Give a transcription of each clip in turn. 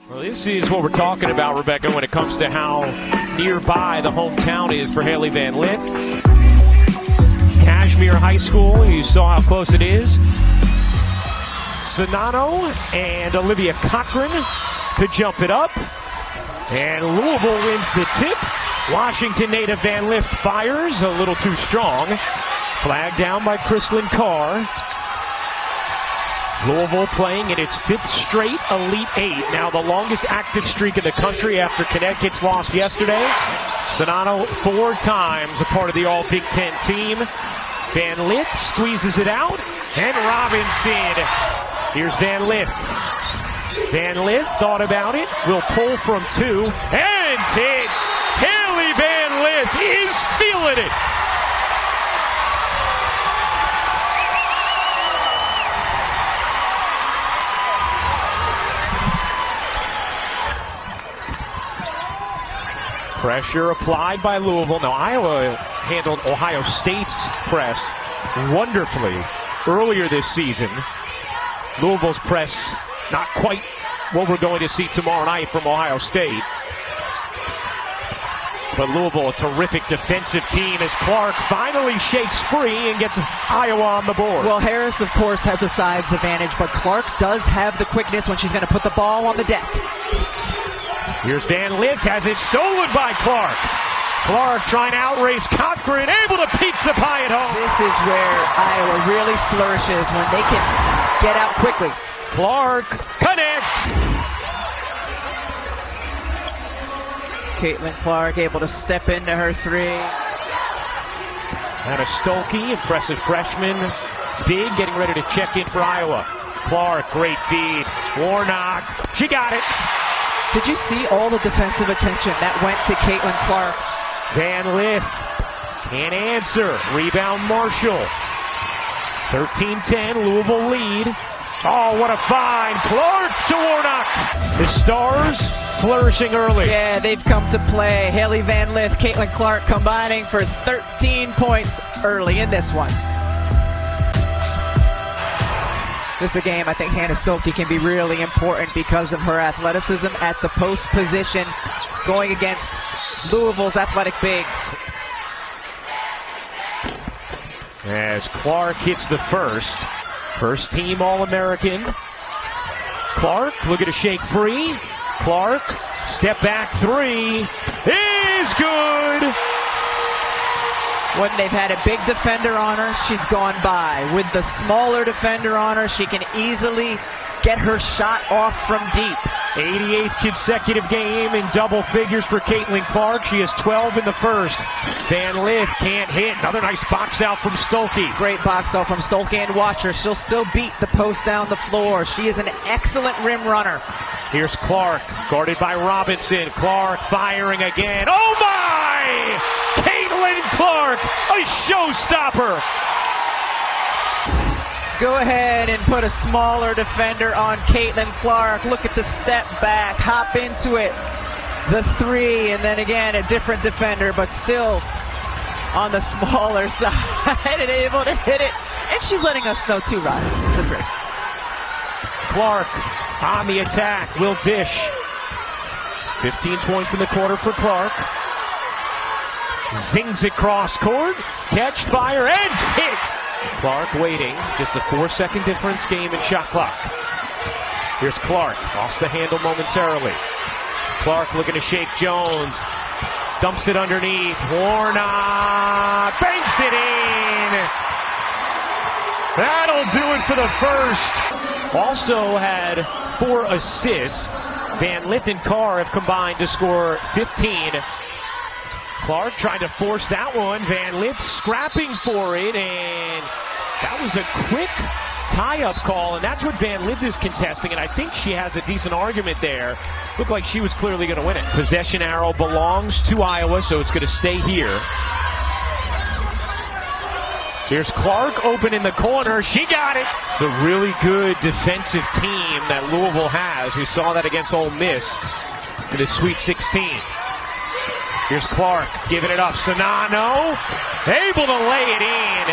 Well, this is what we're talking about, Rebecca, when it comes to how nearby the hometown is for Hailey Van Lith. Kashmere High School, you saw how close it is. Sonano and Olivia Cochran to jump it up. And Louisville wins the tip. Washington native Van Lith fires a little too strong. Flag down by Kristlyn Carr. Louisville playing in its 5th straight Elite 8. Now the longest active streak in the country after Connecticut's loss yesterday. Sonano 4 times a part of the All-Big Ten team. Van Lith squeezes it out. And Robinson. Here's Van Lith. Van Lith thought about it. Will pull from 2. And hit. Hailey Van Lith is feeling it. Pressure applied by Louisville. Now Iowa handled Ohio State's press wonderfully earlier this season. Louisville's press not quite what we're going to see tomorrow night from Ohio State. But Louisville, a terrific defensive team as Clark finally shakes free and gets Iowa on the board. Well, Harris, of course, has a size advantage, but Clark does have the quickness when she's going to put the ball on the deck. Here's Van Lith, has it stolen by Clark. Clark trying to outrace Cochran, able to pizza pie it home. This is where Iowa really flourishes, when they can get out quickly. Clark connects. Caitlin Clark able to step into her 3. Hannah Stolke, impressive freshman. Big, getting ready to check in for Iowa. Clark, great feed. Warnock, she got it. Did you see all the defensive attention that went to Caitlin Clark? Van Lith can't answer. Rebound Marshall. 13-10, Louisville lead. Oh, what a find. Clark to Warnock. The Stars flourishing early. Yeah, they've come to play. Hailey Van Lith, Caitlin Clark combining for 13 points early in this one. This is a game I think Hannah Stolke can be really important because of her athleticism at the post position, going against Louisville's athletic bigs. As Clark hits the first team All-American. Clark looking to shake free. Clark, step back 3 is good. When they've had a big defender on her, she's gone by. With the smaller defender on her, she can easily get her shot off from deep. 88th consecutive game in double figures for Caitlin Clark. She has 12 in the first. Van Lith can't hit. Another nice box out from Stolke. Great box out from Stolke, and watch her. She'll still beat the post down the floor. She is an excellent rim runner. Here's Clark, guarded by Robinson. Clark firing again. Oh my! Caitlin Clark, a showstopper. Go ahead and put a smaller defender on Caitlin Clark. Look at the step back, hop into it. The 3, and then again a different defender, but still on the smaller side and able to hit it. And she's letting us know too, Ryan. It's a 3. Clark on the attack, will dish. 15 points in the quarter for Clark. Zings it cross court, catch, fire, and hit. Clark waiting, just a 4-second difference game in shot clock. Here's Clark, lost the handle momentarily. Clark looking to shake Jones, dumps it underneath. Warnock banks it in. That'll do it for the first. Also had 4 assists. Van Lith and Carr have combined to score 15. Clark trying to force that one. Van Lith scrapping for it, and that was a quick tie-up call, and that's what Van Lith is contesting, and I think she has a decent argument there. Looked like she was clearly going to win it. Possession arrow belongs to Iowa, so it's going to stay here. Here's Clark open in the corner. She got it. It's a really good defensive team that Louisville has. We saw that against Ole Miss in the Sweet 16. Here's Clark giving it up. Sonano able to lay it in.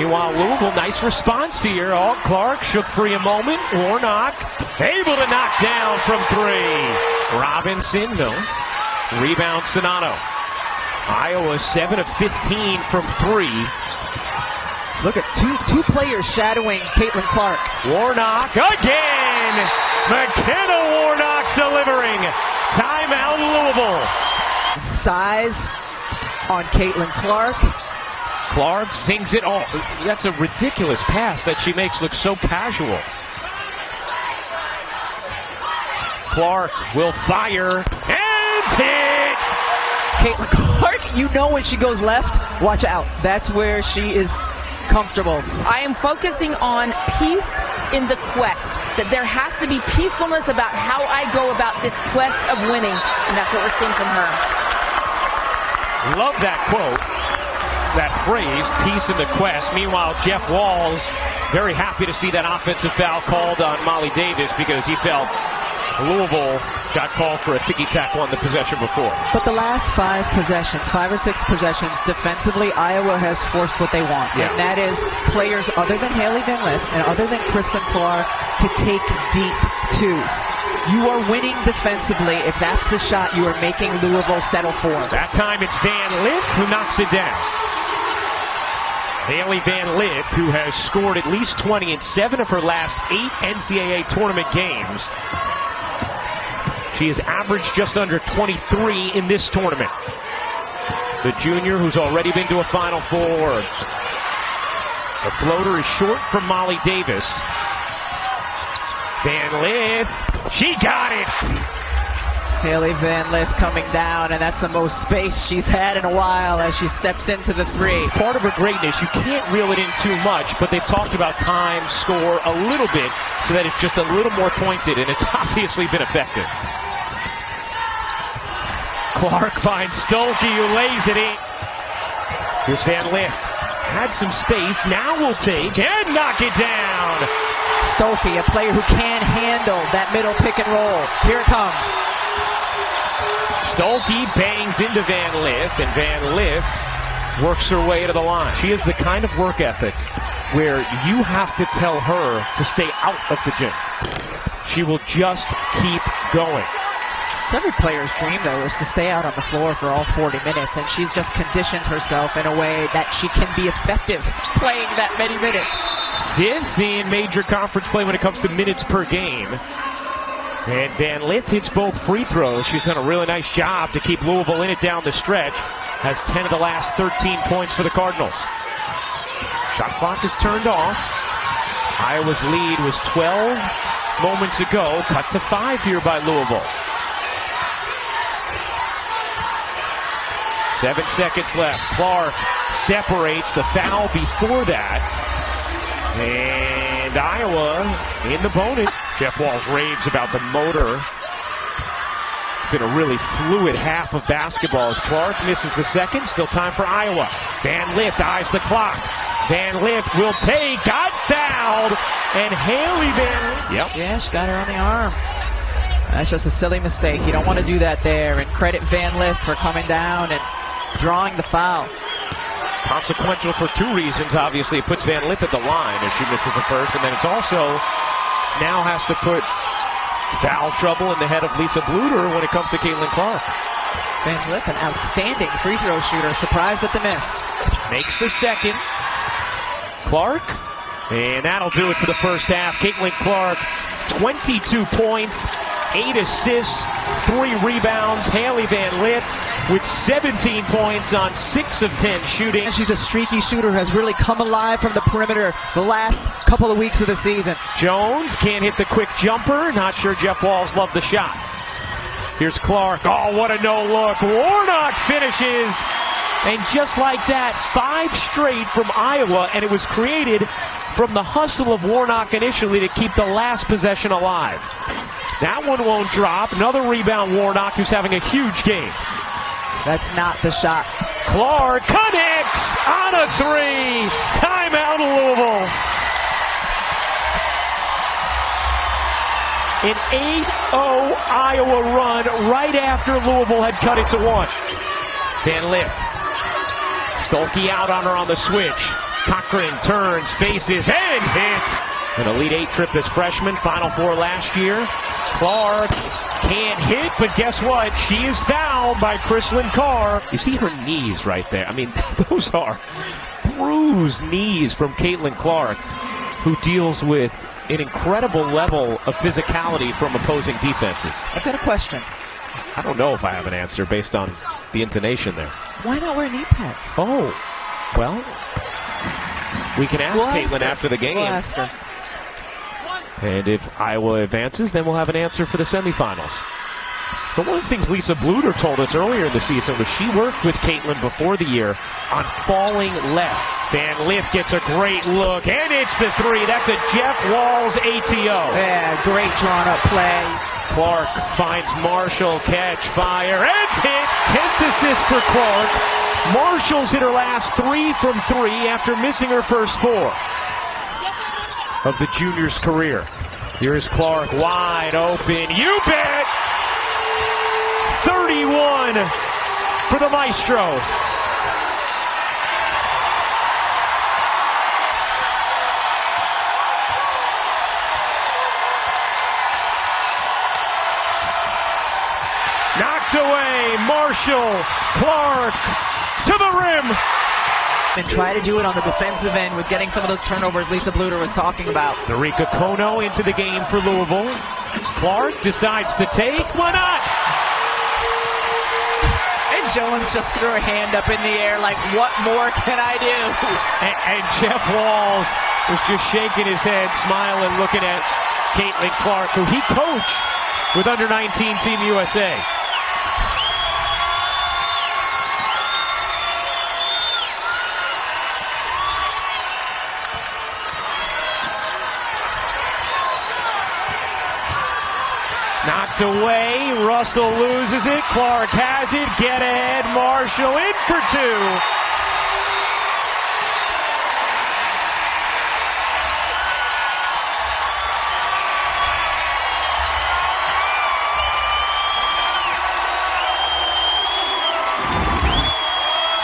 Meanwhile, Louisville, nice response here. Oh, Clark shook free a moment. Warnock able to knock down from three. Robinson, no. Rebound, Sonato. Iowa 7 of 15 from three. Look at two players shadowing Caitlin Clark. Warnock again. McKenna Warnock delivering. Timeout, Louisville. Size on Caitlin Clark. Clark sings it all. That's a ridiculous pass that she makes look so casual. Clark will fire and hit. Caitlin Clark, you know when she goes left, watch out. That's where she is comfortable. I am focusing on peace in the quest. That there has to be peacefulness about how I go about this quest of winning. And that's what we're seeing from her. Love that quote. That phrase, peace in the quest. Meanwhile, Jeff Walls very happy to see that offensive foul called on Molly Davis because he felt Louisville got called for a ticky-tack on the possession before. But the last 5 or 6 possessions, defensively, Iowa has forced what they want. Yeah. And that is players other than Hailey Van Lith and other than Kristen Clark to take deep twos. You are winning defensively if that's the shot you are making Louisville settle for. That time it's Van Lith who knocks it down. Hailey Van Lith, who has scored at least 20 in 7 of her last 8 NCAA tournament games. She has averaged just under 23 in this tournament. The junior who's already been to a Final Four. The floater is short from Molly Davis. Van Lith, she got it! Hailey Van Lith coming down, and that's the most space she's had in a while as she steps into the three. Part of her greatness, you can't reel it in too much, but they've talked about time, score a little bit, so that it's just a little more pointed, and it's obviously been effective. Clark finds Stolke, who lays it in. Here's Van Lith. Had some space, now will take and knock it down. Stolke, a player who can handle that middle pick and roll. Here it comes. Stolke bangs into Van Lith, and Van Lith works her way to the line. She has the kind of work ethic where you have to tell her to stay out of the gym. She will just keep going. It's every player's dream, though, is to stay out on the floor for all 40 minutes, and she's just conditioned herself in a way that she can be effective playing that many minutes. 5th in major conference play when it comes to minutes per game. And Van Lith hits both free throws. She's done a really nice job to keep Louisville in it down the stretch. Has 10 of the last 13 points for the Cardinals. Shot clock is turned off. Iowa's lead was 12 moments ago. Cut to 5 here by Louisville. 7 seconds left. Clark separates the foul before that. And Iowa in the bonus. Jeff Walls raves about the motor. It's been a really fluid half of basketball as Clark misses the second. Still time for Iowa. Van Lith eyes the clock. Van Lith will take. Got fouled. And Hailey Van Lith. Yep. Yeah, she got her on the arm. That's just a silly mistake. You don't want to do that there. And credit Van Lith for coming down and drawing the foul. Consequential for 2 reasons. Obviously, it puts Van Lith at the line if she misses the first. And then it's also now has to put foul trouble in the head of Lisa Bluter when it comes to Caitlin Clark. Van Lith, an outstanding free throw shooter. Surprised at the miss. Makes the second. Clark. And that'll do it for the first half. Caitlin Clark, 22 points, 8 assists, 3 rebounds. Hailey Van Lith with 17 points on 6 of 10 shooting. And she's a streaky shooter who has really come alive from the perimeter the last couple of weeks of the season. Jones can't hit the quick jumper. Not sure Jeff Walls loved the shot. Here's Clark. Oh, what a no-look. Warnock finishes. And just like that, 5 straight from Iowa, and it was created from the hustle of Warnock initially to keep the last possession alive. That one won't drop. Another rebound, Warnock, who's having a huge game. That's not the shot. Clark connects on a 3. Timeout, Louisville. An 8-0 Iowa run right after Louisville had cut it to 1. Van Lith. Stolke out on her on the switch. Cochran turns, faces, and hits. An Elite Eight trip as freshman, Final Four last year. Clark can't hit, but guess what? She is fouled by Chrislyn Carr. You see her knees right there. I mean, those are bruised knees from Caitlin Clark, who deals with an incredible level of physicality from opposing defenses. I've got a question. I don't know if I have an answer based on the intonation there. Why not wear knee pads? Oh, well, we can ask Caitlin after the game. We'll ask her. And if Iowa advances, then we'll have an answer for the semifinals. But one of the things Lisa Bluder told us earlier in the season was she worked with Caitlin before the year on falling left. Van Lith gets a great look, and it's the three. That's a Jeff Walls ATO. Yeah, great drawn-up play. Clark finds Marshall, catch, fire, and hit. 10th assist for Clark. Marshall's hit her last 3 from 3 after missing her first 4 of the junior's career. Here's Clark wide open. You bet! 31 for the Maestro. Knocked away, Marshall, Clark to the rim. And try to do it on the defensive end with getting some of those turnovers Lisa Bluder was talking about. Narika Kono into the game for Louisville. Clark decides to take. Why not? And Jones just threw her hand up in the air like, what more can I do? And Jeff Walls was just shaking his head, smiling, looking at Caitlin Clark, who he coached with under-19 Team USA. Knocked away, Russell loses it, Clark has it, get ahead, Marshall in for 2.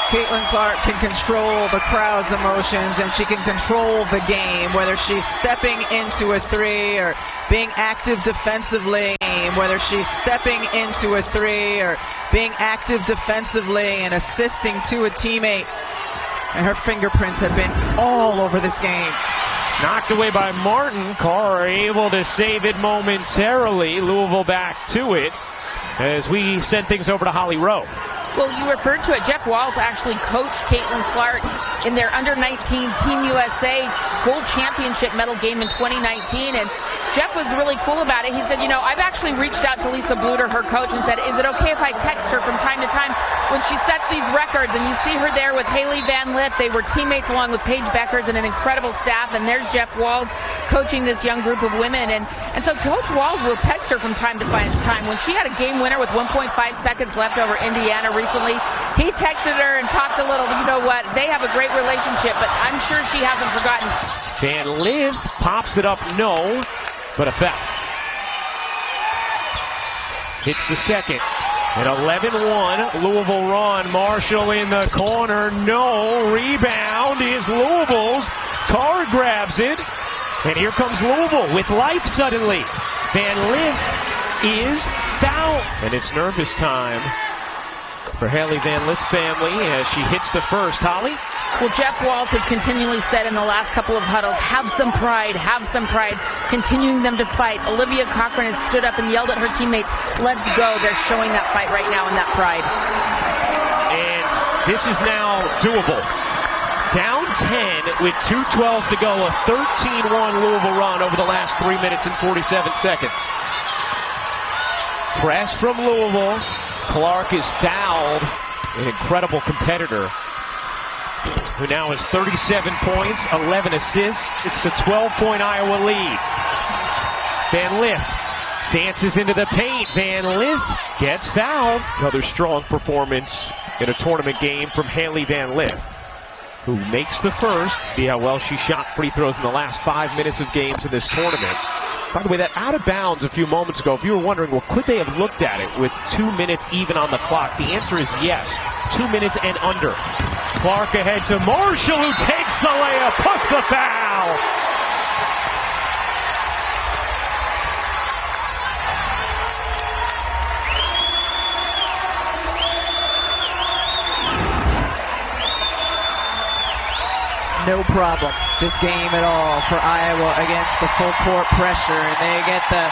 Caitlin Clark can control the crowd's emotions, and she can control the game, whether she's stepping into a 3 or being active defensively, whether she's stepping into a 3 or being active defensively and assisting to a teammate. And her fingerprints have been all over this game. Knocked away by Martin. Carr able to save it momentarily. Louisville back to it as we send things over to Holly Rowe. Well, you referred to it. Jeff Walls actually coached Caitlin Clark in their under-19 Team USA Gold Championship medal game in 2019, and Jeff was really cool about it. He said, you know, I've actually reached out to Lisa Bluder, her coach, and said, is it okay if I text her from time to time when she sets these records? And you see her there with Hailey Van Lith. They were teammates along with Paige Beckers and an incredible staff, and there's Jeff Walls coaching this young group of women. And so Coach Walls will text her from time to time. When she had a game winner with 1.5 seconds left over Indiana recently, he texted her and talked a little. You know what? They have a great relationship, but I'm sure she hasn't forgotten. Van Lith pops it up, no, but a foul. Hits the second. An 11-1 Louisville run. Marshall in the corner, no. Rebound is Louisville's. Carr grabs it. And here comes Louisville with life suddenly. Van Lith is fouled. And it's nervous time for Hailey Van Lith's family as she hits the first. Holly? Well, Jeff Walls has continually said in the last couple of huddles, have some pride, continuing them to fight. Olivia Cochran has stood up and yelled at her teammates, let's go. They're showing that fight right now and that pride. And this is now doable. Down 10 with 2:12 to go, a 13-1 Louisville run over the last 3 minutes and 47 seconds. Press from Louisville. Clark is fouled, an incredible competitor who now has 37 points, 11 assists. It's a 12-point Iowa lead. Van Lith dances into the paint. Van Lith gets fouled. Another strong performance in a tournament game from Hailey Van Lith, who makes the first. See how well she shot free throws in the last 5 minutes of games in this tournament. By the way, that out of bounds a few moments ago, if you were wondering, well, could they have looked at it with 2 minutes even on the clock? The answer is yes. 2 minutes and under. Clark ahead to Marshall, who takes the layup, plus the foul. No problem this game at all for Iowa against the full court pressure, and they get the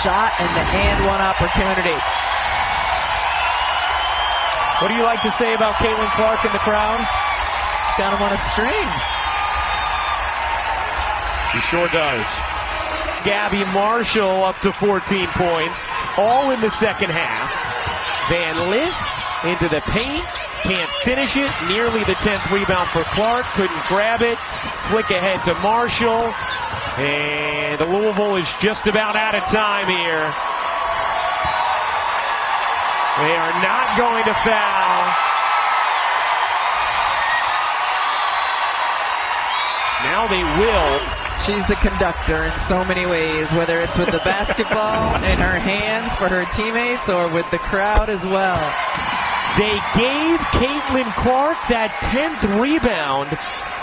shot and the and one opportunity. What do you like to say about Caitlin Clark in the crowd? She's got him on a string. She sure does. Gabby Marshall up to 14 points, all in the second half. Van Lith into the paint, can't finish it. Nearly the 10th rebound for Clark, couldn't grab it. Flick ahead to Marshall, and Louisville is just about out of time here. They are not going to foul. Now they will. She's the conductor in so many ways, whether it's with the basketball in her hands for her teammates or with the crowd as well. They gave Caitlin Clark that 10th rebound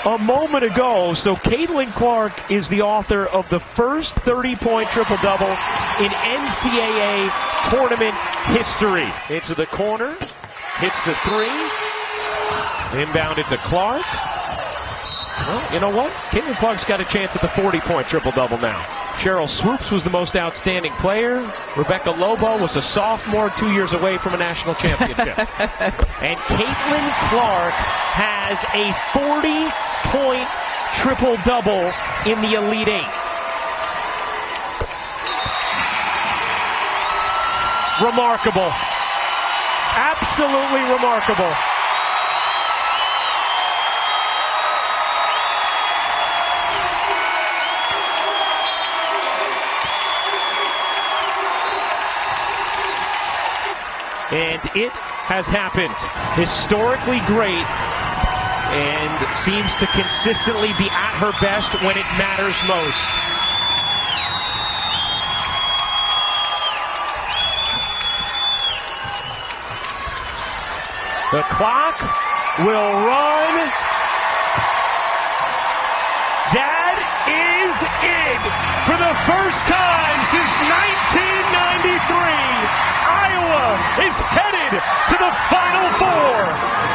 a moment ago. So Caitlin Clark is the author of the first 30-point triple-double in NCAA tournament history. Into the corner, hits the three, inbounded to Clark. Well, you know what? Caitlin Clark's got a chance at the 40-point triple-double now. Cheryl Swoops was the most outstanding player. Rebecca Lobo was a sophomore, 2 years away from a national championship. And Caitlin Clark has a 40-point triple-double in the Elite Eight. Remarkable. Absolutely remarkable. And it has happened. Historically great, and seems to consistently be at her best when it matters most. The clock will run. That is it. For the first time since 1993, Iowa is headed to the Final Four.